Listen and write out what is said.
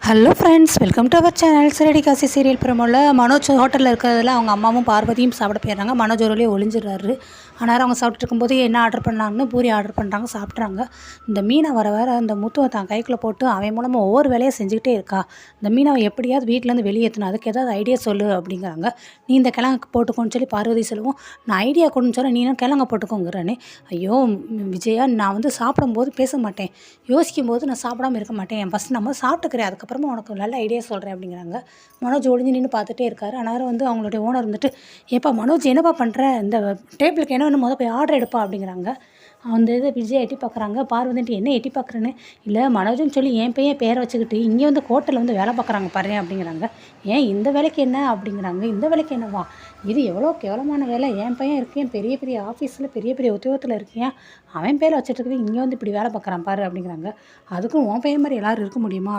Hello friends, welcome to our channel. சிறடி காசி serial ப்ரோமோவில் மனோஜ் ஹோட்டலில் இருக்கிறதுல அவங்க அம்மாவும் பார்வதியும் சாப்பிட போயிடுறாங்க. மனோஜ் ஒரு வழியாக ஒளிஞ்சிடுறாரு. ஆனால் அவங்க சாப்பிட்டு இருக்கும்போது என்ன ஆர்டர் பண்ணாங்கன்னு பூரி ஆர்டர் பண்ணுறாங்க, சாப்பிட்றாங்க. இந்த மீனை வர அந்த முத்துவை தான் கைக்குள்ளே போட்டு அவன் மூலமாக ஒவ்வொரு வேலையை செஞ்சுக்கிட்டே இருக்கா. இந்த மீனை எப்படியாவது வீட்டிலேருந்து வெளியேற்றணும், அதுக்கு ஏதாவது ஐடியா சொல்லு அப்படிங்கிறாங்க. நீ இந்த கிழங்கு போட்டுக்கோன்னு சொல்லி பார்வதி சொல்லுவோம். நான் ஐடியா கொடுன்னு சொல்ல நீனும் கிழங்க போட்டுக்கோங்கிறானே. ஐயோ விஜயா, நான் சாப்பிடும்போது பேச மாட்டேன், யோசிக்கும் போது நான் சாப்பிடாமல் இருக்க மாட்டேன், ஃபஸ்ட் நம்ம சாப்பிட்டுக்கிறேன், அதுக்கப்புறமா உனக்கு நல்ல ஐடியா சொல்கிறேன் அப்படிங்கிறாங்க. மனோஜ் ஒளிஞ்சு நின்று பார்த்துட்டே இருக்காரு. ஆனால் அவங்களுடைய ஓனர் வந்துட்டு, ஏப்பா மனோஜ் என்னப்பா பண்ணுற, இந்த டேபிளுக்கு என்ன போய் ஆர்டர் எடுப்பா அப்படிங்கிறாங்க. அந்த இதை விஜய் எட்டி பார்க்குறாங்க. பார்வதின்ட்டு என்ன எட்டி பார்க்குறேன்னு, இல்லை மனோஜ்னு சொல்லி என் பேரை வச்சுக்கிட்டு இங்கே ஹோட்டலில் வேலை பார்க்குறாங்க பாரு அப்படிங்கிறாங்க. ஏன் இந்த வேலைக்கு என்ன அப்படிங்கிறாங்க. இந்த வேலைக்கு என்னவா, இது எவ்வளோ கேவலமான வேலை, என் பையன் இருக்கேன் பெரிய பெரிய ஆஃபீஸில் பெரிய பெரிய உத்தியோகத்தில் இருக்கேன், அவன் பேரை வச்சுட்டு இருக்குது, இங்கே இப்படி வேலை பார்க்குறான் பாரு அப்படிங்கிறாங்க. அதுக்கும் உன் பையன் மாதிரி எல்லோரும் இருக்க முடியுமா